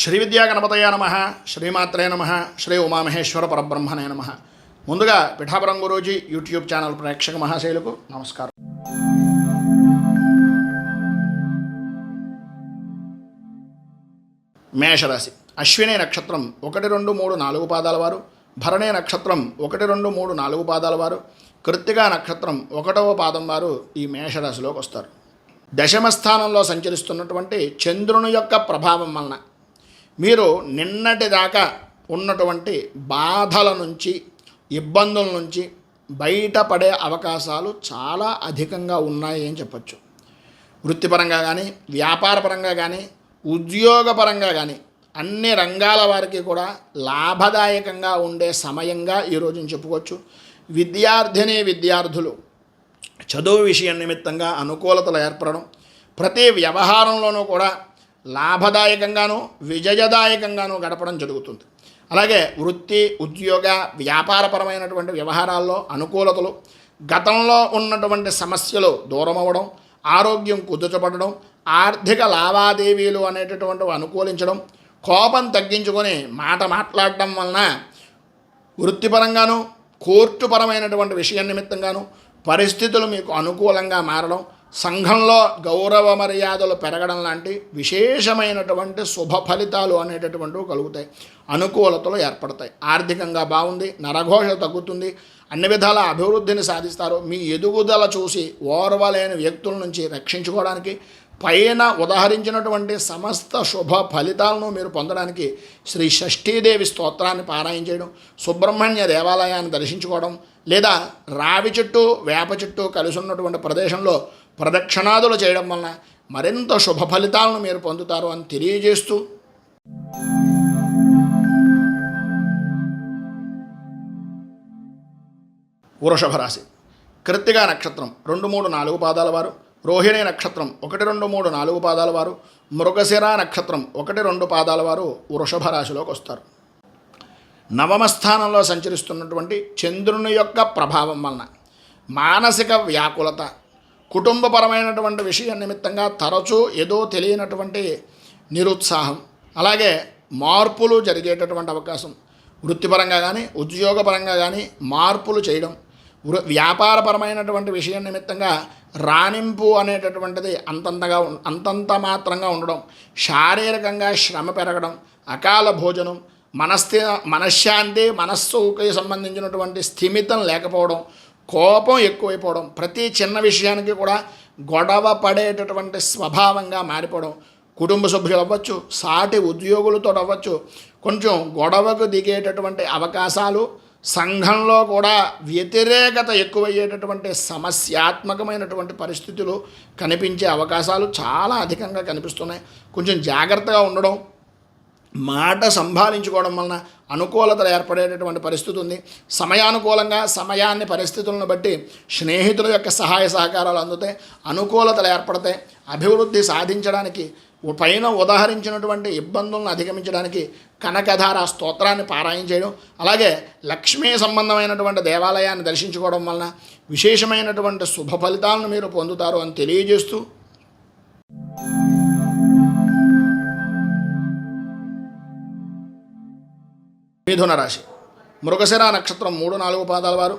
శ్రీ విద్యా గణపతయ నమ, శ్రీమాత్రే నమ, శ్రీ ఉమామహేశ్వర పరబ్రహ్మణే నమ. ముందుగా పిఠాపురం గురూజీ యూట్యూబ్ ఛానల్ ప్రేక్షక మహాశైలకు నమస్కారం. మేషరాశి. అశ్విని నక్షత్రం 1, 2, 3, 4 పాదాల వారు, భరణి నక్షత్రం 1, 2, 3, 4 పాదాల వారు, కృత్తికా నక్షత్రం 1వ పాదం వారు ఈ మేషరాశిలోకి వస్తారు. దశమ స్థానంలో సంచరిస్తున్నటువంటి చంద్రుని యొక్క ప్రభావం వలన మీరు నిన్నటిదాకా ఉన్నటువంటి బాధల నుంచి, ఇబ్బందుల నుంచి బయటపడే అవకాశాలు చాలా అధికంగా ఉన్నాయి అని చెప్పచ్చు. వృత్తిపరంగా కానీ, వ్యాపారపరంగా కానీ, ఉద్యోగపరంగా కానీ అన్ని రంగాల వారికి కూడా లాభదాయకంగా ఉండే సమయంగా ఈరోజు చెప్పుకోవచ్చు. విద్యార్థులు చదువు విషయం నిమిత్తంగా అనుకూలతలు ఏర్పడడం, ప్రతి వ్యవహారంలోనూ కూడా లాభదాయకంగాను విజయదాయకంగాను గడపడం జరుగుతుంది. అలాగే వృత్తి, ఉద్యోగ, వ్యాపారపరమైనటువంటి వ్యవహారాల్లో అనుకూలతలు, గతంలో ఉన్నటువంటి సమస్యలు దూరం అవ్వడం, ఆరోగ్యం కుదుటపడడం, ఆర్థిక లావాదేవీలు అనేటటువంటివి అనుకూలించడం, కోపం తగ్గించుకొని మాట మాట్లాడడం వలన వృత్తిపరంగాను కోర్టుపరమైనటువంటి విషయం నిమిత్తంగాను పరిస్థితులు మీకు అనుకూలంగా మారడం, సంఘంలో గౌరవ మర్యాదలు పెరగడం లాంటి విశేషమైనటువంటి శుభ ఫలితాలు అనేటటువంటివి కలుగుతాయి. అనుకూలతలు ఏర్పడతాయి. ఆర్థికంగా బాగుంది, నరఘోష తగ్గుతుంది, అన్ని విధాల అభివృద్ధిని సాధిస్తారు. మీ ఎదుగుదల చూసి ఓర్వలేని వ్యక్తుల నుంచి రక్షించుకోవడానికి, పైన ఉదహరించినటువంటి సమస్త శుభ ఫలితాలను మీరు పొందడానికి శ్రీ షష్ఠీదేవి స్తోత్రాన్ని పారాయణ చేయడం, సుబ్రహ్మణ్య దేవాలయాన్ని దర్శించుకోవడం, లేదా రావి చెట్టు, వేప చెట్టు కలిసి ఉన్నటువంటి ప్రదేశంలో ప్రదక్షిణాదులు చేయడం వలన మరింత శుభ ఫలితాలను మీరు పొందుతారు అని తెలియజేస్తూ, వృషభ రాశి. కృత్తికా నక్షత్రం 2, 3, 4 పాదాల వారు, రోహిణి నక్షత్రం 1, 2, 3, 4 పాదాల వారు, మృగశిర నక్షత్రం 1, 2 పాదాల వారు వృషభ రాశిలోకి వస్తారు. నవమ స్థానంలో సంచరిస్తున్నటువంటి చంద్రుని యొక్క ప్రభావం వలన మానసిక వ్యాకులత, కుటుంబపరమైనటువంటి విషయం నిమిత్తంగా తరచూ ఏదో తెలియనటువంటి నిరుత్సాహం, అలాగే మార్పులు జరిగేటటువంటి అవకాశం, వృత్తిపరంగా కానీ ఉద్యోగపరంగా కానీ మార్పులు చేయడం, వ్యాపారపరమైనటువంటి విషయం నిమిత్తంగా రాణింపు అనేటటువంటిది అంతంత మాత్రంగా ఉండడం, శారీరకంగా శ్రమ పెరగడం, అకాల భోజనం, మనశ్శాంతి, మనస్సుకి సంబంధించినటువంటి స్థిమితం లేకపోవడం, కోపం ఎక్కువైపోవడం, ప్రతి చిన్న విషయానికి కూడా గొడవ పడేటటువంటి స్వభావంగా మారిపోవడం, కుటుంబ సభ్యులు అవ్వచ్చు, సాటి ఉద్యోగులతో అవ్వచ్చు, కొంచెం గొడవకు దిగేటటువంటి అవకాశాలు, సంఘంలో కూడా వ్యతిరేకత ఎక్కువయ్యేటటువంటి సమస్యాత్మకమైనటువంటి పరిస్థితులు కనిపించే అవకాశాలు చాలా అధికంగా కనిపిస్తున్నాయి. కొంచెం జాగ్రత్తగా ఉండడం, మాట సంభాళించుకోవడం వలన అనుకూలతలు ఏర్పడేటటువంటి పరిస్థితి ఉంది. సమయానుకూలంగా సమయాన్ని, పరిస్థితులను బట్టి స్నేహితుల యొక్క సహాయ సహకారాలు అందుతాయి, అనుకూలతలు ఏర్పడతాయి. అభివృద్ధి సాధించడానికి, పైన ఉదాహరించినటువంటి ఇబ్బందులను అధిగమించడానికి కనకధార స్తోత్రాన్ని పారాయణ చేయడం, అలాగే లక్ష్మీ సంబంధమైనటువంటి దేవాలయాన్ని దర్శించుకోవడం వలన విశేషమైనటువంటి శుభ ఫలితాలను మీరు పొందుతారు అని తెలియజేస్తూ, మిథున రాశి. మృగశిర నక్షత్రం 3, 4 పాదాల వారు,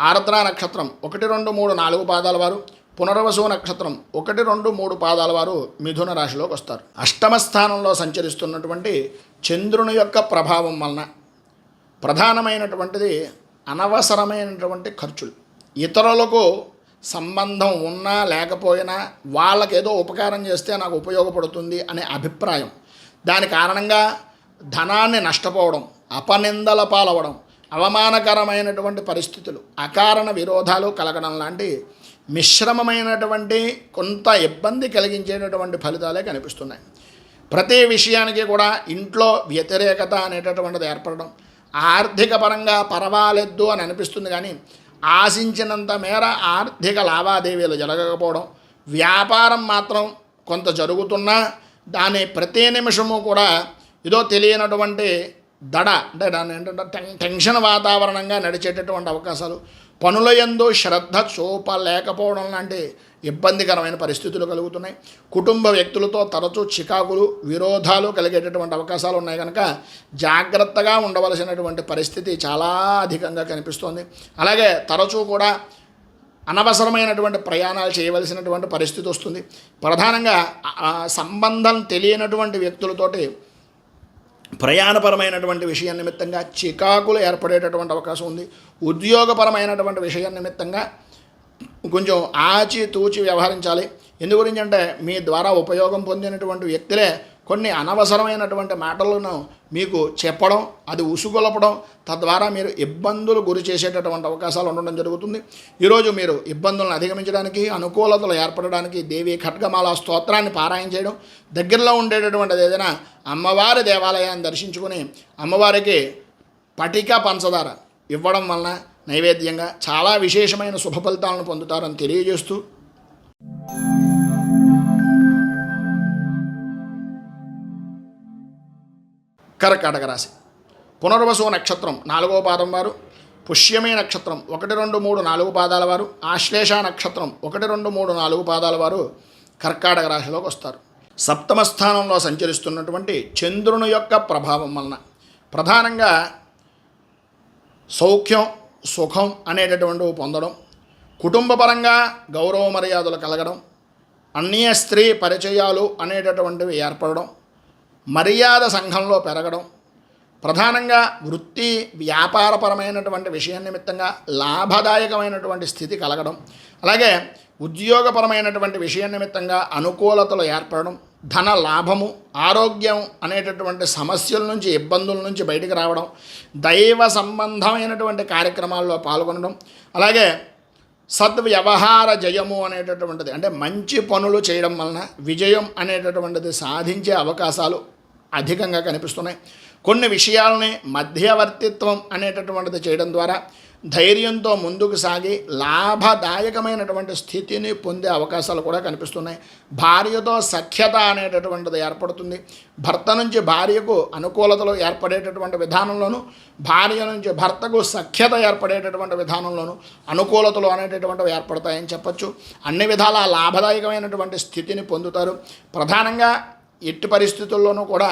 ఆర్ద్ర నక్షత్రం 1, 2, 3, 4 పాదాల వారు, పునర్వసు నక్షత్రం 1, 2, 3 పాదాల వారు మిథున రాశిలోకి వస్తారు. అష్టమ స్థానంలో సంచరిస్తున్నటువంటి చంద్రుని యొక్క ప్రభావం వలన ప్రధానమైనటువంటిది అనవసరమైనటువంటి ఖర్చులు. ఇతరులకు సంబంధం ఉన్నా లేకపోయినా వాళ్ళకేదో ఉపకారం చేస్తే నాకు ఉపయోగపడుతుంది అనే అభిప్రాయం, దాని కారణంగా ధనాన్ని నష్టపోవడం, అపనిందల పాలవడం, అవమానకరమైనటువంటి పరిస్థితులు, అకారణ విరోధాలు కలగడం లాంటి మిశ్రమమైనటువంటి కొంత ఇబ్బంది కలిగించేటటువంటి ఫలితాలే కనిపిస్తున్నాయి. ప్రతి విషయానికి కూడా ఇంట్లో వ్యతిరేకత అనేటటువంటిది ఏర్పడడం, ఆర్థిక పరంగా పర్వాలేదు అని అనిపిస్తుంది కానీ ఆశించినంత మేర ఆర్థిక లావాదేవీలు జరగకపోవడం, వ్యాపారం మాత్రం కొంత జరుగుతున్నా దాని ప్రతి నిమిషము కూడా ఏదో తెలియనటువంటి అంటే దాన్ని ఏంటంటే టెన్షన్ వాతావరణంగా నడిచేటటువంటి అవకాశాలు, పనుల యందు శ్రద్ధ చూపలేకపోవడం లాంటి ఇబ్బందికరమైన పరిస్థితులు కలుగుతున్నాయి. కుటుంబ వ్యక్తులతో తరచూ చికాకులు విరోధాలు కలిగేటటువంటి అవకాశాలు ఉన్నాయి కనుక జాగ్రత్తగా ఉండవలసినటువంటి పరిస్థితి చాలా అధికంగా కనిపిస్తోంది. అలాగే తరచూ కూడా అనవసరమైనటువంటి ప్రయాణాలు చేయవలసినటువంటి పరిస్థితి వస్తుంది. ప్రధానంగా సంబంధం తెలియనటువంటి వ్యక్తులతోటి ప్రయాణపరమైనటువంటి విషయం నిమిత్తంగా చికాకులు ఏర్పడేటటువంటి అవకాశం ఉంది. ఉద్యోగపరమైనటువంటి విషయం నిమిత్తంగా కొంచెం ఆచితూచి వ్యవహరించాలి. ఎందు గురించి అంటే మీ ద్వారా ఉపయోగం పొందినటువంటి వ్యక్తులే కొన్ని అనవసరమైనటువంటి మాటలను మీకు చెప్పడం, అది ఉసుగొలపడం, తద్వారా మీరు ఇబ్బందులు గురి చేసేటటువంటి అవకాశాలు ఉండడం జరుగుతుంది. ఈరోజు మీరు ఇబ్బందులను అధిగమించడానికి, అనుకూలతలు ఏర్పడడానికి దేవి ఖడ్గమాల స్తోత్రాన్ని పారాయణ చేయడం, దగ్గరలో ఉండేటటువంటిది ఏదైనా అమ్మవారి దేవాలయాన్ని దర్శించుకుని అమ్మవారికి పటిక పంచదార ఇవ్వడం వలన నైవేద్యంగా చాలా విశేషమైన శుభ ఫలితాలను పొందుతారని తెలియజేస్తూ కర్కాటక రాశి పునర్వసు నక్షత్రం 4వ పాదం వారు, పుష్యమి నక్షత్రం 1, 2, 3, 4 పాదాల వారు, ఆశ్లేష నక్షత్రం 1, 2, 3, 4 పాదాల వారు కర్కాటక రాశిలోకి వస్తారు. సప్తమ స్థానంలో సంచరిస్తున్నటువంటి చంద్రుని యొక్క ప్రభావం వలన ప్రధానంగా సౌఖ్యం సుఖం అనేటటువంటివి పొందడం, కుటుంబపరంగా గౌరవ మర్యాదలు కలగడం, అన్య స్త్రీ పరిచయాలు అనేటటువంటివి ఏర్పడడం, మర్యాద సంఘంలో పెరగడం, ప్రధానంగా వృత్తి వ్యాపారపరమైనటువంటి విషయం నిమిత్తంగా లాభదాయకమైనటువంటి స్థితి కలగడం, అలాగే ఉద్యోగపరమైనటువంటి విషయం నిమిత్తంగా అనుకూలతలు ఏర్పడడం, ధన లాభము, ఆరోగ్యం అనేటటువంటి సమస్యల నుంచి ఇబ్బందుల నుంచి బయటికి రావడం, దైవ సంబంధమైనటువంటి కార్యక్రమాల్లో పాల్గొనడం, అలాగే సద్వ్యవహార జయము అనేటటువంటిది అంటే మంచి పనులు చేయడం వలన విజయం అనేటటువంటిది సాధించే అవకాశాలు అధికంగా కనిపిస్తున్నాయి. కొన్ని విషయాలని మధ్యవర్తిత్వం అనేటటువంటిది చేయడం ద్వారా ధైర్యంతో ముందుకు సాగి లాభదాయకమైనటువంటి స్థితిని పొందే అవకాశాలు కూడా కనిపిస్తున్నాయి. భార్యతో సఖ్యత అనేటటువంటిది ఏర్పడుతుంది. భర్త నుంచి భార్యకు అనుకూలతలు ఏర్పడేటటువంటి విధానంలోనూ, భార్య నుంచి భర్తకు సఖ్యత ఏర్పడేటటువంటి విధానంలోనూ అనుకూలతలు అనేటటువంటివి ఏర్పడతాయని చెప్పచ్చు. అన్ని విధాల లాభదాయకమైనటువంటి స్థితిని పొందుతారు. ప్రధానంగా ఎట్టి పరిస్థితుల్లోనూ కూడా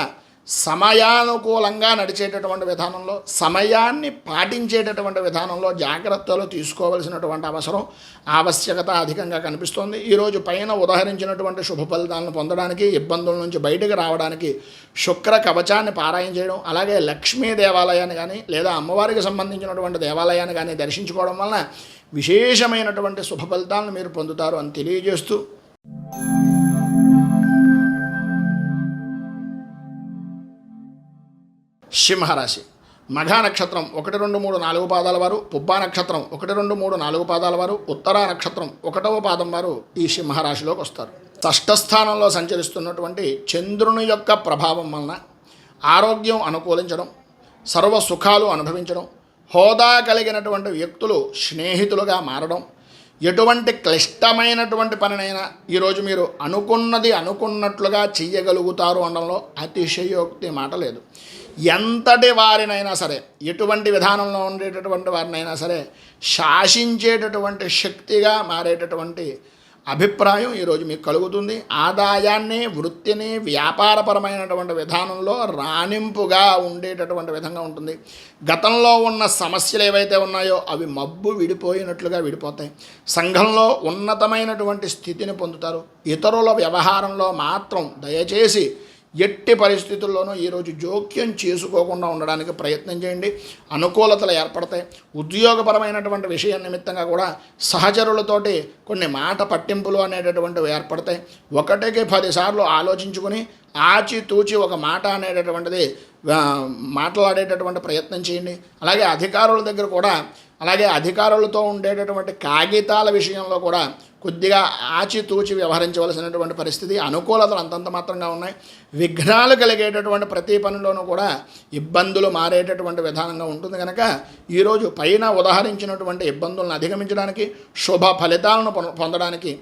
సమయానుకూలంగా నడిచేటటువంటి విధానంలో, సమయాన్ని పాటించేటటువంటి విధానంలో జాగ్రత్తలు తీసుకోవలసినటువంటి ఆవశ్యకత అధికంగా కనిపిస్తోంది. ఈరోజు పైన ఉదహరించినటువంటి శుభ ఫలితాలను పొందడానికి, ఇబ్బందుల నుంచి బయటకు రావడానికి శుక్ర కవచాన్ని పారాయణ చేయడం, అలాగే లక్ష్మీ దేవాలయాన్ని కానీ లేదా అమ్మవారికి సంబంధించినటువంటి దేవాలయాన్ని కానీ దర్శించుకోవడం వలన విశేషమైనటువంటి శుభ ఫలితాలను మీరు పొందుతారు అని తెలియజేస్తూ సింహరాశి మఘా నక్షత్రం 1, 2, 3, 4 పాదాల వారు, పుబ్బా నక్షత్రం 1, 2, 3, 4 పాదాల వారు, ఉత్తరా నక్షత్రం 1వ పాదం వారు ఈ సింహరాశిలోకి వస్తారు. షష్ఠస్థానంలో సంచరిస్తున్నటువంటి చంద్రుని యొక్క ప్రభావం వలన ఆరోగ్యం అనుకూలించడం, సర్వ సుఖాలు అనుభవించడం, హోదా కలిగినటువంటి వ్యక్తులు స్నేహితులుగా మారడం, ఎటువంటి క్లిష్టమైనటువంటి పనినైనా ఈరోజు మీరు అనుకున్నది అనుకున్నట్లుగా చెయ్యగలుగుతారు అనడంలో అతిశయోక్తి మాట లేదు. ఎంతటి వారినైనా సరే, ఎటువంటి విధానంలో ఉండేటటువంటి వారినైనా సరే శాసించేటటువంటి శక్తిగా మారేటటువంటి అభిప్రాయం ఈరోజు మీకు కలుగుతుంది. ఆదాయాన్ని, వృత్తిని వ్యాపారపరమైనటువంటి విధానంలో రాణింపుగా ఉండేటటువంటి విధంగా ఉంటుంది. గతంలో ఉన్న సమస్యలు ఏవైతే ఉన్నాయో అవి మబ్బు విడిపోయినట్లుగా విడిపోతాయి. సంఘంలో ఉన్నతమైనటువంటి స్థితిని పొందుతారు. ఇతరుల వ్యవహారంలో మాత్రం దయచేసి ఎట్టి పరిస్థితుల్లోనూ ఈరోజు జోక్యం చేసుకోకుండా ఉండడానికి ప్రయత్నం చేయండి. అనుకూలతలు ఏర్పడతాయి. ఉద్యోగపరమైనటువంటి విషయం నిమిత్తంగా కూడా సహచరులతోటి కొన్ని మాట పట్టింపులు అనేటటువంటివి ఏర్పడతాయి. 1కి 10 సార్లు ఆలోచించుకుని ఆచితూచి ఒక మాట అనేటటువంటిది మాట్లాడేటటువంటి ప్రయత్నం చేయండి. అలాగే అధికారుల దగ్గర కూడా, అలాగే అధికారులతో ఉండేటటువంటి కాగితాల విషయంలో కూడా కొద్దిగా ఆచితూచి వ్యవహరించవలసినటువంటి పరిస్థితి. అనుకూలతలు అంతంత మాత్రంగా ఉన్నాయి. విఘ్నాలు కలిగేటటువంటి ప్రతి పనిలోనూ కూడా ఇబ్బందులు మారేటటువంటి విధానంగా ఉంటుంది కనుక ఈరోజు పైన ఉదహరించినటువంటి ఇబ్బందులను అధిగమించడానికి, శుభ ఫలితాలను పొందడానికి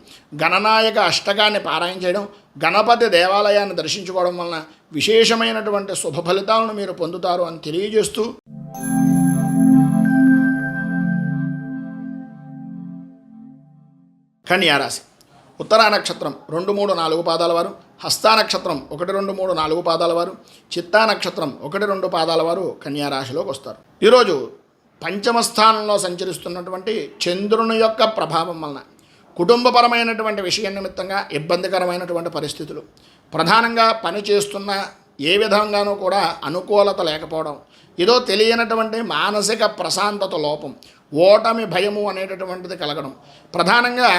గణనాయక అష్టకాన్ని పారాయణ చేయడం, గణపతి దేవాలయాన్ని దర్శించుకోవడం వలన విశేషమైనటువంటి శుభ ఫలితాలను మీరు పొందుతారు అని తెలియజేస్తూ కన్యారాశి ఉత్తరా నక్షత్రం 2, 3, 4 పాదాల వారు, హస్తా నక్షత్రం 1, 2, 3, 4 పాదాల వారు, చిత్తా నక్షత్రం 1, 2 పాదాల వారు కన్యా రాశిలోకి వస్తారు. ఈరోజు పంచమ స్థానంలో సంచరిస్తున్నటువంటి చంద్రుని యొక్క ప్రభావం వలన కుటుంబపరమైనటువంటి విషయం నిమిత్తంగా ఇబ్బందికరమైనటువంటి పరిస్థితులు, ప్రధానంగా పని చేస్తున్న ఏ విధంగానూ కూడా అనుకూలత లేకపోవడం, ఏదో తెలియనటువంటి మానసిక ప్రశాంతత లోపం, ఓటమి భయము అనేటటువంటిది కలగడం, ప్రధానంగా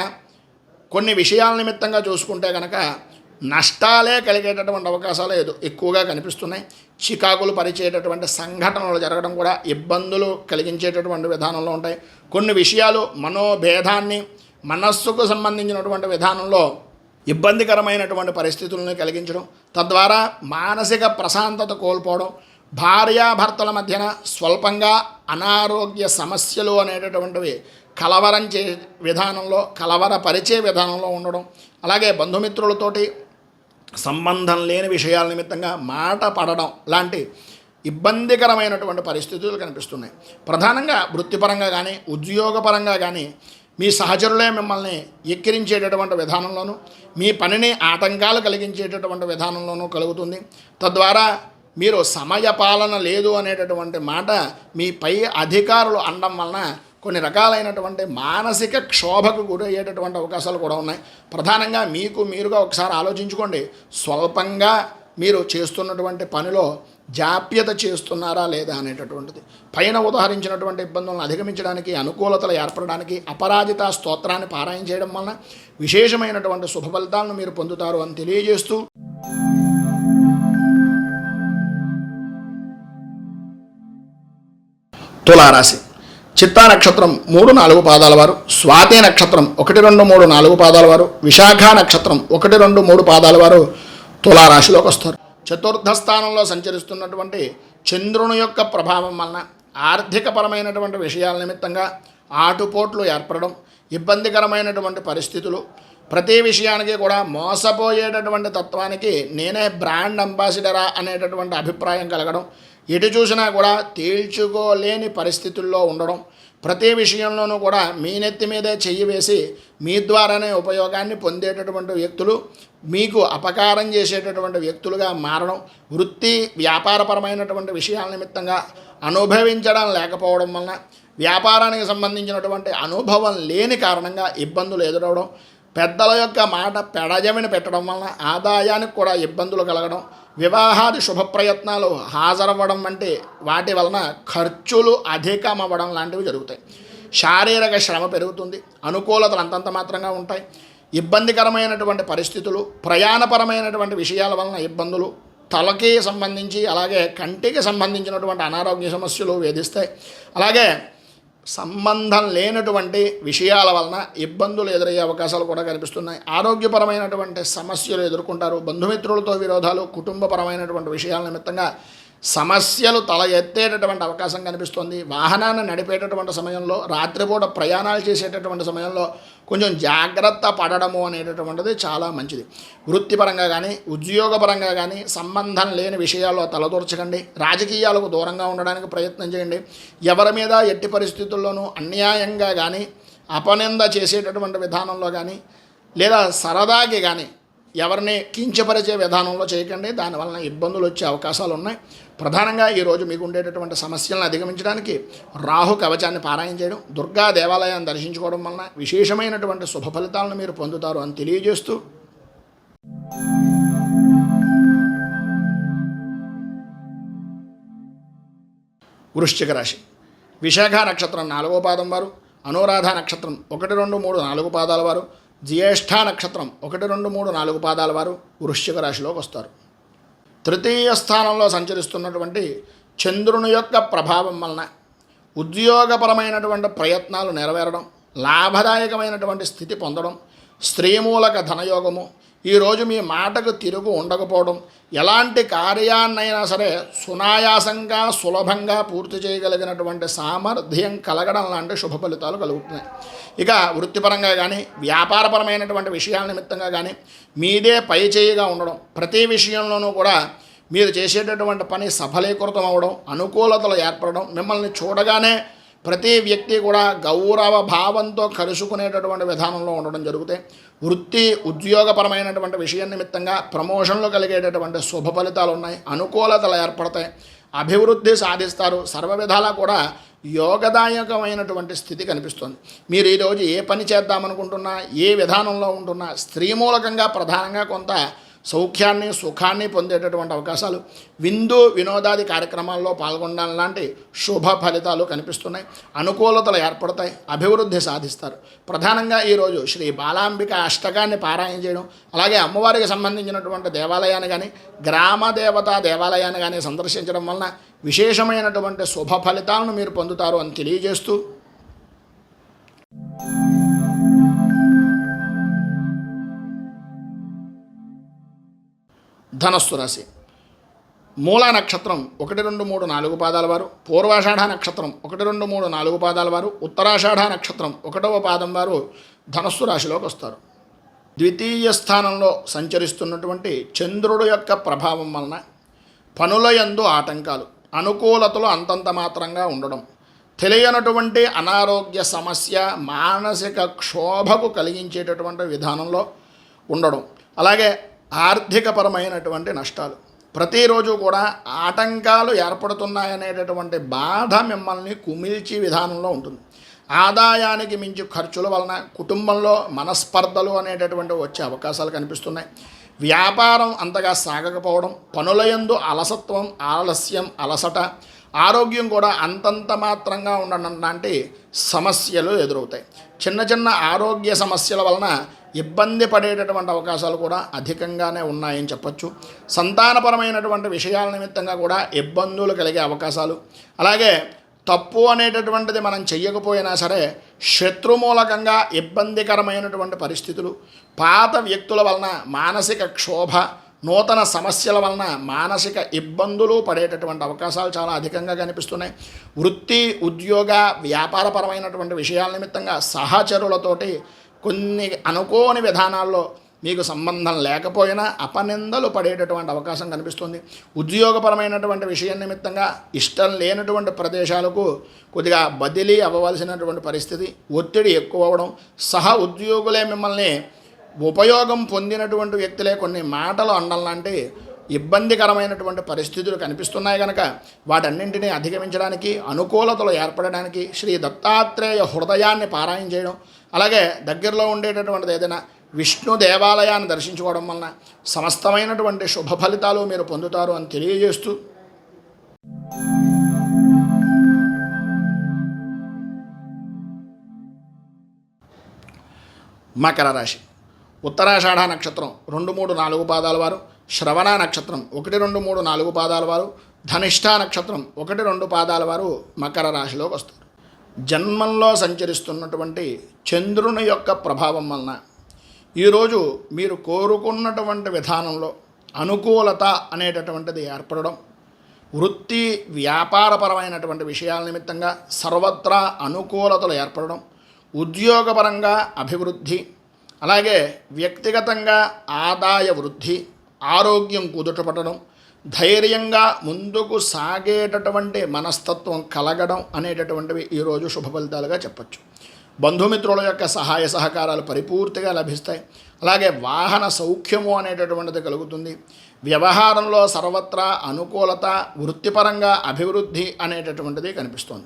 కొన్ని విషయాల నిమిత్తంగా చూసుకుంటే కనుక నష్టాలే కలిగేటటువంటి అవకాశాలు ఎక్కువగా కనిపిస్తున్నాయి. చికాకులు పరిచేటటువంటి సంఘటనలు జరగడం కూడా ఇబ్బందులు కలిగించేటటువంటి విధానంలో ఉంటాయి. కొన్ని విషయాలు మనోభేదాన్ని, మనస్సుకు సంబంధించినటువంటి విధానంలో ఇబ్బందికరమైనటువంటి పరిస్థితులను కలిగించడం, తద్వారా మానసిక ప్రశాంతత కోల్పోవడం, భార్యాభర్తల మధ్యన స్వల్పంగా అనారోగ్య సమస్యలు అనేటటువంటివి కలవరపరిచే విధానంలో ఉండడం, అలాగే బంధుమిత్రులతోటి సంబంధం లేని విషయాల నిమిత్తంగా మాట పడడం లాంటి ఇబ్బందికరమైనటువంటి పరిస్థితులు కనిపిస్తున్నాయి. ప్రధానంగా వృత్తిపరంగా కానీ ఉద్యోగపరంగా కానీ మీ సహచరులే మిమ్మల్ని ఎక్కిరించేటటువంటి విధానంలోనూ, మీ పనిని ఆటంకాలు కలిగించేటటువంటి విధానంలోనూ కలుగుతుంది. తద్వారా మీరు సమయపాలన లేదు అనేటటువంటి మాట మీ పై అధికారులు అనడం వలన కొన్ని రకాలైనటువంటి మానసిక క్షోభకు గురయ్యేటటువంటి అవకాశాలు కూడా ఉన్నాయి. ప్రధానంగా మీకు మీరుగా ఒకసారి ఆలోచించుకోండి, స్వల్పంగా మీరు చేస్తున్నటువంటి పనిలో జాప్యత చేస్తున్నారా లేదా అనేటటువంటిది. పైన ఉదాహరించినటువంటి ఇబ్బందులను అధిగమించడానికి, అనుకూలతలు ఏర్పడడానికి అపరాజిత స్తోత్రాన్ని పారాయణ చేయడం వలన విశేషమైనటువంటి శుభ ఫలితాలను మీరు పొందుతారు అని తెలియజేస్తూ, తులారాశి చిత్తా నక్షత్రం 3, 4 పాదాల వారు, స్వాతి నక్షత్రం 1, 2, 3, 4 పాదాల వారు, విశాఖ నక్షత్రం 1, 2, 3 పాదాల వారు తులారాశిలోకి వస్తారు. చతుర్థ స్థానంలో సంచరిస్తున్నటువంటి చంద్రుని యొక్క ప్రభావం వలన ఆర్థికపరమైనటువంటి విషయాల నిమిత్తంగా ఆటుపోట్లు ఏర్పడడం, ఇబ్బందికరమైనటువంటి పరిస్థితులు, ప్రతి విషయానికి కూడా మోసపోయేటటువంటి తత్వానికి నేనే బ్రాండ్ అంబాసిడరా అనేటటువంటి అభిప్రాయం కలగడం, ఎటు చూసినా కూడా తేల్చుకోలేని పరిస్థితుల్లో ఉండడం, ప్రతి విషయంలోనూ కూడా మీ నెత్తి మీదే చెయ్యి వేసి మీ ద్వారానే ఉపయోగాన్ని పొందేటటువంటి వ్యక్తులు మీకు అపకారం చేసేటటువంటి వ్యక్తులుగా మారడం, వృత్తి వ్యాపారపరమైనటువంటి విషయాల నిమిత్తంగా అనుభవించడం లేకపోవడం వలన వ్యాపారానికి సంబంధించినటువంటి అనుభవం లేని కారణంగా ఇబ్బందులు ఎదురవడం, పెద్దల యొక్క మాట పెడజమిని పెట్టడం వలన ఆదాయానికి కూడా ఇబ్బందులు కలగడం, వివాహాది శుభ ప్రయత్నాలు హాజరవ్వడం వంటి వాటి వలన ఖర్చులు అధికమవ్వడం లాంటివి జరుగుతాయి. శారీరక శ్రమ పెరుగుతుంది, అనుకూలతలు అంతంత మాత్రంగా ఉంటాయి. ఇబ్బందికరమైనటువంటి పరిస్థితులు, ప్రయాణపరమైనటువంటి విషయాల వలన ఇబ్బందులు, తలకి సంబంధించి అలాగే కంటికి సంబంధించినటువంటి అనారోగ్య సమస్యలు వేధిస్తాయి. అలాగే సంబంధం లేనటువంటి విషయాల వలన ఇబ్బందులు ఎదురయ్యే అవకాశాలు కూడా కనిపిస్తున్నాయి. ఆరోగ్యపరమైనటువంటి సమస్యలు ఎదుర్కొంటారు. బంధుమిత్రులతో విరోధాలు, కుటుంబపరమైనటువంటి విషయాల నిమిత్తంగా సమస్యలు తల ఎత్తేటటువంటి అవకాశం కనిపిస్తుంది. వాహనాన్ని నడిపేటటువంటి సమయంలో, రాత్రిపూట ప్రయాణాలు చేసేటటువంటి సమయంలో కొంచెం జాగ్రత్త పడడము అనేటటువంటిది చాలా మంచిది. వృత్తిపరంగా కానీ ఉద్యోగపరంగా కానీ సంబంధం లేని విషయాల్లో తలదూర్చకండి. రాజకీయాలకు దూరంగా ఉండడానికి ప్రయత్నం చేయండి. ఎవరి మీద ఎట్టి పరిస్థితుల్లోనూ అన్యాయంగా కానీ అపనింద చేసేటటువంటి విధానంలో కానీ లేదా సరదాకి కానీ ఎవరిని కించపరిచే విధానంలో చేయకండి. దానివలన ఇబ్బందులు వచ్చే అవకాశాలు ఉన్నాయి. ప్రధానంగా ఈరోజు మీకు ఉండేటటువంటి సమస్యలను అధిగమించడానికి రాహు కవచాన్ని పారాయణ చేయడం, దుర్గా దేవాలయాన్ని దర్శించుకోవడం వలన విశేషమైనటువంటి శుభ ఫలితాలను మీరు పొందుతారు అని తెలియజేస్తూ, వృశ్చిక రాశి విశాఖ నక్షత్రం 4వ పాదం వారు, అనురాధ నక్షత్రం 1, 2, 3, 4 పాదాల వారు, జ్యేష్ఠ నక్షత్రం 1, 2, 3, 4 పాదాల వారు వృశ్చిక రాశిలోకి వస్తారు. తృతీయ స్థానంలో సంచరిస్తున్నటువంటి చంద్రుని యొక్క ప్రభావం వలన ఉద్యోగపరమైనటువంటి ప్రయత్నాలు నెరవేరడం, లాభదాయకమైనటువంటి స్థితి పొందడం, స్త్రీమూలక ధనయోగము, ఈరోజు మీ మాటకు తిరుగు ఉండకపోవడం, ఎలాంటి కార్యాన్నైనా సరే సునాయాసంగా సులభంగా పూర్తి చేయగలిగినటువంటి సామర్థ్యం కలగడం లాంటి శుభ ఫలితాలు కలుగుతున్నాయి. ఇక వృత్తిపరంగా కానీ వ్యాపారపరమైనటువంటి విషయాల నిమిత్తంగా కానీ మీదే పై చేయిగా ఉండడం, ప్రతి విషయంలోనూ కూడా మీరు చేసేటటువంటి పని సఫలీకృతం అవ్వడం, అనుకూలతలు ఏర్పడడం, మిమ్మల్ని చూడగానే ప్రతి వ్యక్తి కూడా గౌరవ భావంతో కలుసుకునేటటువంటి విధానంలో ఉండడం జరుగుతాయి. వృత్తి ఉద్యోగపరమైనటువంటి విషయం నిమిత్తంగా ప్రమోషన్లు కలిగేటటువంటి శుభ ఫలితాలు ఉన్నాయి. అనుకూలతలు ఏర్పడతాయి. అభివృద్ధి సాధిస్తారు. సర్వ విధాలా కూడా యోగదాయకమైనటువంటి స్థితి కనిపిస్తుంది. మీరు ఈరోజు ఏ పని చేద్దామనుకుంటున్నా, ఏ విధానంలో ఉంటున్నా స్త్రీ మూలకంగా ప్రధానంగా కొంత సౌఖ్యాన్ని సుఖాన్ని పొందేటటువంటి అవకాశాలు, విందు వినోదాది కార్యక్రమాల్లో పాల్గొనడం లాంటి శుభ ఫలితాలు కనిపిస్తున్నాయి. అనుకూలతలు ఏర్పడతాయి. అభివృద్ధి సాధిస్తారు. ప్రధానంగా ఈరోజు శ్రీ బాలాంబిక అష్టకాన్ని పారాయణ చేయడం, అలాగే అమ్మవారికి సంబంధించినటువంటి దేవాలయాన్ని కానీ గ్రామ దేవతా దేవాలయాన్ని కానీ సందర్శించడం వలన విశేషమైనటువంటి శుభ ఫలితాలను మీరు పొందుతారు అని తెలియజేస్తూ, ధనస్సు రాశి మూలా నక్షత్రం 1, 2, 3, 4 పాదాల వారు, పూర్వాషాఢ నక్షత్రం 1, 2, 3, 4 పాదాల వారు, ఉత్తరాషాఢ నక్షత్రం 1వ పాదం వారు ధనస్సు రాశిలోకి వస్తారు. ద్వితీయ స్థానంలో సంచరిస్తున్నటువంటి చంద్రుడు యొక్క ప్రభావం వలన పనుల యందు ఆటంకాలు, అనుకూలతలు అంతంత మాత్రంగా ఉండడం, తెలియనటువంటి అనారోగ్య సమస్య, మానసిక క్షోభకు కలిగించేటటువంటి విధానంలో ఉండడం, అలాగే ఆర్థికపరమైనటువంటి నష్టాలు, ప్రతిరోజు కూడా ఆటంకాలు ఏర్పడుతున్నాయనేటటువంటి బాధ మిమ్మల్ని కుమిల్చి విధానంలో ఉంటుంది. ఆదాయానికి మించి ఖర్చుల వలన కుటుంబంలో మనస్పర్ధలు అనేటటువంటి వచ్చే అవకాశాలు కనిపిస్తున్నాయి. వ్యాపారం అంతగా సాగకపోవడం, పనులయందు అలసత్వం, ఆలస్యం, అలసట, ఆరోగ్యం కూడా అంతంత మాత్రంగా ఉండడం లాంటి సమస్యలు ఎదురవుతాయి. చిన్న చిన్న ఆరోగ్య సమస్యల వలన ఇబ్బంది పడేటటువంటి అవకాశాలు కూడా అధికంగానే ఉన్నాయని చెప్పచ్చు. సంతానపరమైనటువంటి విషయాల నిమిత్తంగా కూడా ఇబ్బందులు కలిగే అవకాశాలు, అలాగే తప్పు అనేటటువంటిది మనం చెయ్యకపోయినా సరే శత్రుమూలకంగా ఇబ్బందికరమైనటువంటి పరిస్థితులు, పాత వ్యక్తుల వలన మానసిక క్షోభ, నూతన సమస్యల వలన మానసిక ఇబ్బందులు పడేటటువంటి అవకాశాలు చాలా అధికంగా కనిపిస్తున్నాయి. వృత్తి ఉద్యోగ వ్యాపారపరమైనటువంటి విషయాల నిమిత్తంగా సహచరులతోటి కొన్ని అనుకోని విధానాల్లో మీకు సంబంధం లేకపోయినా అపనిందలు పడేటటువంటి అవకాశం కనిపిస్తుంది. ఉద్యోగపరమైనటువంటి విషయం నిమిత్తంగా ఇష్టం లేనటువంటి ప్రదేశాలకు కొద్దిగా బదిలీ అవ్వవలసినటువంటి పరిస్థితి, ఒత్తిడి ఎక్కువ అవ్వడం, సహ ఉద్యోగులే మిమ్మల్ని ఉపయోగం పొందినటువంటి వ్యక్తులే కొన్ని మాటలు అనడం లాంటి ఇబ్బందికరమైనటువంటి పరిస్థితులు కనిపిస్తున్నాయి. కనుక వాటన్నింటినీ అధిగమించడానికి, అనుకూలతలు ఏర్పడడానికి శ్రీ దత్తాత్రేయ హృదయాన్ని పారాయణ చేయడం, అలాగే దగ్గరలో ఉండేటటువంటిది ఏదైనా విష్ణు దేవాలయాన్ని దర్శించుకోవడం వలన సమస్తమైనటువంటి శుభ ఫలితాలు మీరు పొందుతారు అని తెలియజేస్తూ, మకర రాశి ఉత్తరాషాఢ నక్షత్రం 2, 3, 4 పాదాల వారు, శ్రవణ నక్షత్రం 1, 2, 3, 4 పాదాల వారు, ధనిష్ఠ నక్షత్రం 1, 2 పాదాల వారు మకర రాశిలోకి వస్తారు. జన్మంలో సంచరిస్తున్నటువంటి చంద్రుని యొక్క ప్రభావం వలన ఈరోజు మీరు కోరుకున్నటువంటి విధానంలో అనుకూలత అనేటటువంటిది ఏర్పడడం, వృత్తి వ్యాపారపరమైనటువంటి విషయాల నిమిత్తంగా సర్వత్రా అనుకూలతలు ఏర్పడడం, ఉద్యోగపరంగా అభివృద్ధి, అలాగే వ్యక్తిగతంగా ఆదాయ వృద్ధి, ఆరోగ్యం కుదుటపడడం, ధైర్యంగా ముందుకు సాగేటటువంటి మనస్తత్వం కలగడం అనేటటువంటివి ఈరోజు శుభ ఫలితాలుగా చెప్పచ్చు. బంధుమిత్రుల యొక్క సహాయ సహకారాలు పరిపూర్తిగా లభిస్తాయి. అలాగే వాహన సౌఖ్యము అనేటటువంటిది కలుగుతుంది. వ్యవహారంలో సర్వత్రా అనుకూలత, వృత్తిపరంగా అభివృద్ధి అనేటటువంటిది కనిపిస్తుంది.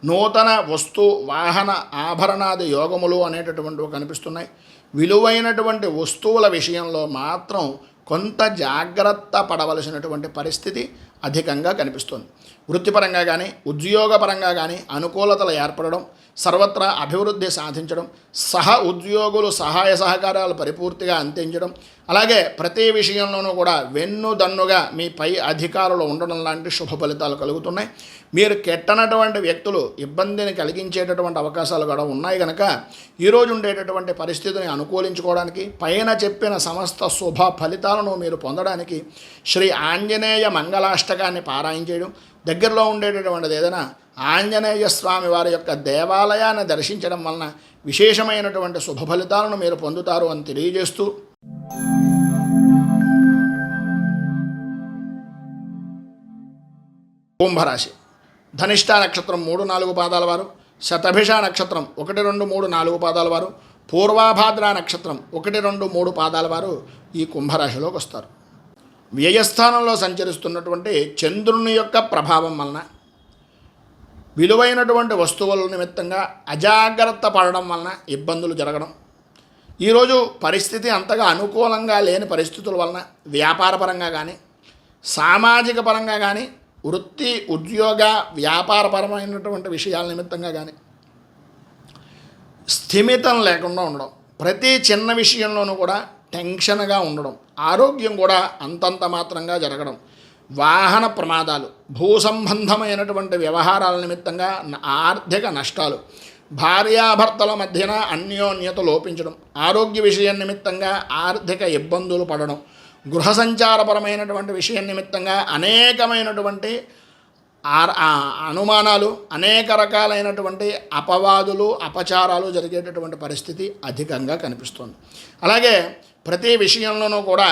నూతన వస్తు వాహన ఆభరణాది యోగములు అనేటటువంటివి కనిపిస్తున్నాయి. విలువైనటువంటి వస్తువుల విషయంలో మాత్రం కొంత జాగ్రత్త పడవలసినటువంటి పరిస్థితి అధికంగా కనిపిస్తుంది. వృత్తిపరంగా కానీ ఉద్యోగపరంగా కానీ అనుకూలతలు ఏర్పడడం, సర్వత్రా అభివృద్ధి సాధించడం, సహ ఉద్యోగులు సహాయ సహకారాలు పరిపూర్తిగా అందించడం, అలాగే ప్రతి విషయంలోనూ కూడా వెన్నుదన్నుగా మీ పై అధికారులు ఉండడం లాంటి శుభ ఫలితాలు కలుగుతున్నాయి. మీరు కెట్టనటువంటి వ్యక్తులు ఇబ్బందిని కలిగించేటటువంటి అవకాశాలు కూడా ఉన్నాయి. కనుక ఈరోజు ఉండేటటువంటి పరిస్థితిని అనుకూలించుకోవడానికి, పైన చెప్పిన సమస్త శుభ ఫలితాలను మీరు పొందడానికి శ్రీ ఆంజనేయ మంగళాష్టకాన్ని పారాయణ చేయడం, దగ్గరలో ఉండేటటువంటిది ఏదైనా ఆంజనేయ స్వామి వారి యొక్క దేవాలయాన్ని దర్శించడం వలన విశేషమైనటువంటి శుభ ఫలితాలను మీరు పొందుతారు అని తెలియజేస్తూ, కుంభరాశి ధనిష్ఠ నక్షత్రం 3, 4 పాదాల వారు, శతభిష నక్షత్రం 1, 2, 3, 4 పాదాల వారు, పూర్వాభాద్ర నక్షత్రం 1, 2, 3 పాదాల వారు ఈ కుంభరాశిలోకి వస్తారు. వ్యయస్థానంలో సంచరిస్తున్నటువంటి చంద్రుని యొక్క ప్రభావం వలన విలువైనటువంటి వస్తువుల నిమిత్తంగా అజాగ్రత్త పడడం వలన ఇబ్బందులు జరగడం, ఈరోజు పరిస్థితి అంతగా అనుకూలంగా లేని పరిస్థితుల వలన వ్యాపారపరంగా కానీ సామాజిక పరంగా కానీ వృత్తి ఉద్యోగ వ్యాపారపరమైనటువంటి విషయాల నిమిత్తంగా కానీ స్థిమితం లేకుండా ఉండడం, ప్రతి చిన్న విషయంలోనూ కూడా టెన్షన్గా ఉండడం, ఆరోగ్యం కూడా అంతంత మాత్రంగా జరగడం, వాహన ప్రమాదాలు, భూ సంబంధమైనటువంటి వ్యవహారాల నిమిత్తంగా ఆర్థిక నష్టాలు, భార్యాభర్తల మధ్యన అన్యోన్యత లోపించడం, ఆరోగ్య విషయం నిమిత్తంగా ఆర్థిక ఇబ్బందులు పడడం, గృహ సంచారపరమైనటువంటి విషయం నిమిత్తంగా అనేకమైనటువంటి అనుమానాలు, అనేక రకాలైనటువంటి అపవాదులు అపచారాలు జరిగేటటువంటి పరిస్థితి అధికంగా కనిపిస్తుంది. అలాగే ప్రతి విషయంలోనూ కూడా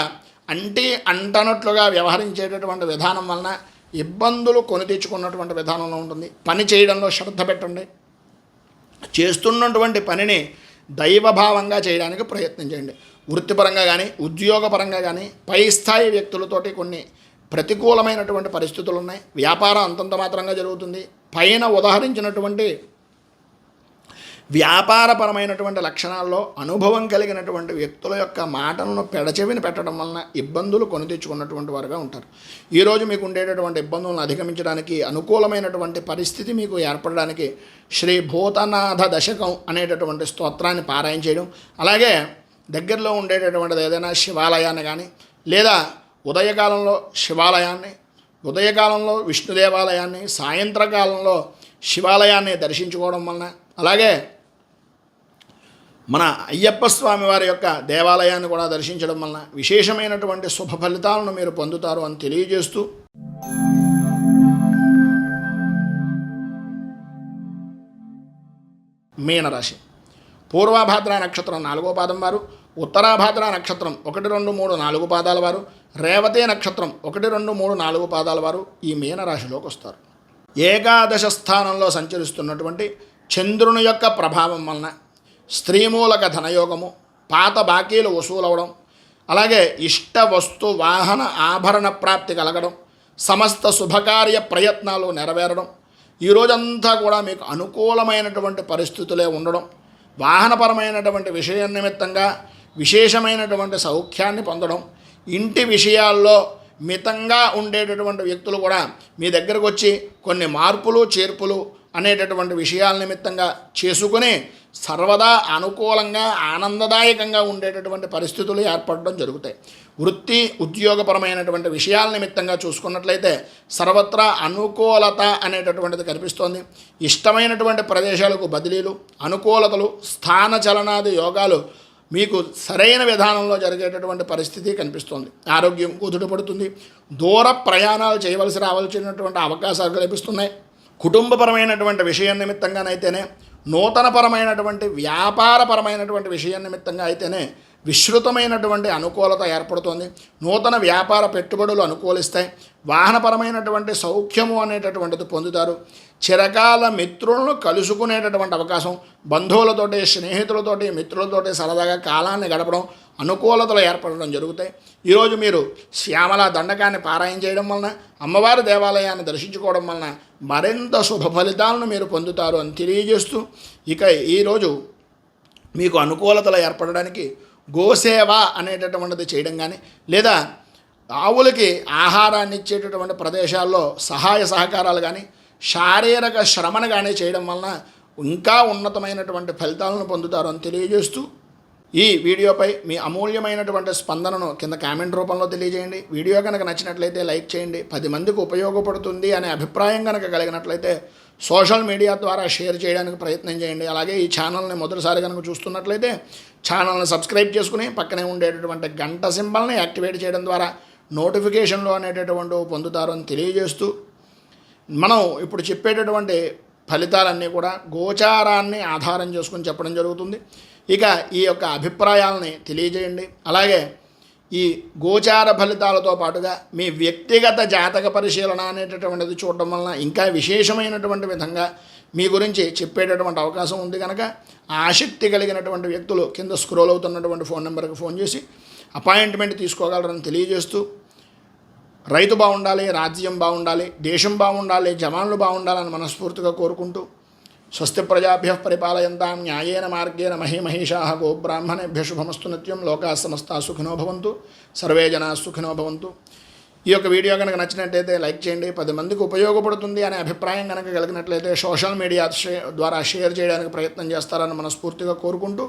అంటనట్లుగా వ్యవహరించేటటువంటి విధానం వలన ఇబ్బందులు కొని తెచ్చుకున్నటువంటి విధానంలో ఉంటుంది. పని చేయడంలో శ్రద్ధ పెట్టండి. చేస్తున్నటువంటి పనిని దైవభావంగా చేయడానికి ప్రయత్నించండి. వృత్తిపరంగా కానీ ఉద్యోగపరంగా కానీ పై స్థాయి వ్యక్తులతోటి కొన్ని ప్రతికూలమైనటువంటి పరిస్థితులు ఉన్నాయి. వ్యాపారం అంతంత మాత్రంగా జరుగుతుంది. పైన ఉదాహరించినటువంటి వ్యాపారపరమైనటువంటి లక్షణాల్లో అనుభవం కలిగినటువంటి వ్యక్తుల యొక్క మాటలను పెడచెవిని పెట్టడం వలన ఇబ్బందులు కొని తెచ్చుకున్నటువంటి వారుగా ఉంటారు. ఈరోజు మీకు ఉండేటటువంటి ఇబ్బందులను అధిగమించడానికి అనుకూలమైనటువంటి పరిస్థితి మీకు ఏర్పడడానికి శ్రీ భూతనాథ దశకం అనేటటువంటి స్తోత్రాన్ని పారాయణ చేయడం, అలాగే దగ్గరలో ఉండేటటువంటిది ఏదైనా శివాలయాన్ని కానీ లేదా ఉదయకాలంలో శివాలయాన్ని, ఉదయకాలంలో విష్ణు దేవాలయాన్ని, సాయంత్రకాలంలో శివాలయాన్ని దర్శించుకోవడం వలన, అలాగే మన అయ్యప్ప స్వామి వారి యొక్క దేవాలయాన్ని కూడా దర్శించడం వలన విశేషమైనటువంటి శుభ ఫలితాలను మీరు పొందుతారు అని తెలియజేస్తూ, మీనరాశి పూర్వాభాద్ర నక్షత్రం 4వ పాదం వారు, ఉత్తరాభాద్ర నక్షత్రం 1, 2, 3, 4 పాదాల వారు, రేవతి నక్షత్రం 1, 2, 3, 4 పాదాల వారు ఈ మీనరాశిలోకి వస్తారు. ఏకాదశ స్థానంలో సంచరిస్తున్నటువంటి చంద్రుని యొక్క ప్రభావం వలన స్త్రీమూలక ధనయోగము, పాత బాకీలు వసూలవడం, అలాగే ఇష్ట వస్తు వాహన ఆభరణ ప్రాప్తి కలగడం, సమస్త శుభకార్య ప్రయత్నాలు నెరవేరడం, ఈ రోజంతా కూడా మీకు అనుకూలమైనటువంటి పరిస్థితులే ఉండడం, వాహనపరమైనటువంటి విషయం నిమిత్తంగా విశేషమైనటువంటి సౌఖ్యాన్ని పొందడం, ఇంటి విషయాల్లో మితంగా ఉండేటటువంటి వ్యక్తులు కూడా మీ దగ్గరకు వచ్చి కొన్ని మార్పులు చేర్పులు అనేటటువంటి విషయాల నిమిత్తంగా చేసుకుని సర్వదా అనుకూలంగా ఆనందదాయకంగా ఉండేటటువంటి పరిస్థితులు ఏర్పడడం జరుగుతాయి. వృత్తి ఉద్యోగపరమైనటువంటి విషయాల నిమిత్తంగా చూసుకున్నట్లయితే సర్వత్రా అనుకూలత అనేటటువంటిది కనిపిస్తోంది. ఇష్టమైనటువంటి ప్రదేశాలకు బదిలీలు, అనుకూలతలు, స్థాన చలనాది యోగాలు మీకు సరైన విధానంలో జరిగేటటువంటి పరిస్థితి కనిపిస్తోంది. ఆరోగ్యం కుదుటపడుతుంది. దూర ప్రయాణాలు చేయవలసి రావాల్సినటువంటి అవకాశాలు లభిస్తున్నాయి. కుటుంబపరమైనటువంటి విషయం నిమిత్తంగానైతేనే, నూతనపరమైనటువంటి వ్యాపారపరమైనటువంటి విషయం నిమిత్తంగా అయితేనే విస్తృతమైనటువంటి అనుకూలత ఏర్పడుతుంది. నూతన వ్యాపార పెట్టుబడులు అనుకూలిస్తాయి. వాహనపరమైనటువంటి సౌఖ్యము అనేటటువంటిది పొందుతారు. చిరకాల మిత్రులను కలుసుకునేటటువంటి అవకాశం, బంధువులతోటి, స్నేహితులతోటి, మిత్రులతోటి సరదాగా కాలాన్ని గడపడం, అనుకూలతలు ఏర్పడడం జరుగుతాయి. ఈరోజు మీరు శ్యామల దండకాన్ని పారాయణ చేయడం వలన, అమ్మవారి దేవాలయాన్ని దర్శించుకోవడం వలన మరింత శుభ ఫలితాలను మీరు పొందుతారు అని తెలియజేస్తూ, ఇక ఈరోజు మీకు అనుకూలతలు ఏర్పడడానికి గోసేవ అనేటటువంటిది చేయడం కానీ, లేదా ఆవులకి ఆహారాన్ని ఇచ్చేటటువంటి ప్రదేశాల్లో సహాయ సహకారాలు కానీ, శారీరక శ్రమను కానీ చేయడం వలన ఇంకా ఉన్నతమైనటువంటి ఫలితాలను పొందుతారు అని తెలియజేస్తూ, ఈ వీడియోపై మీ అమూల్యమైనటువంటి స్పందనను కింద కామెంట్ రూపంలో తెలియజేయండి. వీడియో కనుక నచ్చినట్లయితే లైక్ చేయండి. 10 మందికి ఉపయోగపడుతుంది అనే అభిప్రాయం కనుక కలిగినట్లయితే సోషల్ మీడియా ద్వారా షేర్ చేయడానికి ప్రయత్నం చేయండి. అలాగే ఈ ఛానల్ని మొదటిసారి కనుక చూస్తున్నట్లయితే ఛానల్ని సబ్స్క్రైబ్ చేసుకుని పక్కనే ఉండేటటువంటి గంట సింబల్ని యాక్టివేట్ చేయడం ద్వారా నోటిఫికేషన్లు అనేటటువంటి పొందుతారు అని తెలియజేస్తూ, మనం ఇప్పుడు చెప్పేటటువంటి ఫలితాలన్నీ కూడా గోచారాన్ని ఆధారం చేసుకుని చెప్పడం జరుగుతుంది. ఇక ఈ యొక్క అభిప్రాయాలని తెలియజేయండి. అలాగే ఈ గోచార ఫలితాలతో పాటుగా మీ వ్యక్తిగత జాతక పరిశీలన అనేటటువంటిది చూడడం వలన ఇంకా విశేషమైనటువంటి విధంగా మీ గురించి చెప్పేటటువంటి అవకాశం ఉంది కనుక ఆసక్తి కలిగినటువంటి వ్యక్తులు కింద స్క్రోల్ అవుతున్నటువంటి ఫోన్ నెంబర్కి ఫోన్ చేసి అపాయింట్మెంట్ తీసుకోగలరని తెలియజేస్తూ, రైతు బాగుండాలి, రాజ్యం బాగుండాలి, దేశం బాగుండాలి, జవాన్లు బాగుండాలని మనస్ఫూర్తిగా కోరుకుంటూ, స్వస్తి ప్రజాభ్య పరిపాలయంతాం న్యాయేన మార్గేణ మహీమహీషా గోబ్రాహ్మణేభ్య శుభమస్తు నిత్యం. లోకా సమస్తా సుఖినో భవంతు, సర్వే జనా సుఖినో భవంతు. ఈ యొక్క వీడియో కనుక నచ్చినట్లయితే లైక్ చేయండి. 10 మందికి ఉపయోగపడుతుంది అనే అభిప్రాయం కనుక కలిగినట్లయితే సోషల్ మీడియా ద్వారా షేర్ చేయడానికి ప్రయత్నం చేస్తారని మనస్ఫూర్తిగా కోరుకుంటూ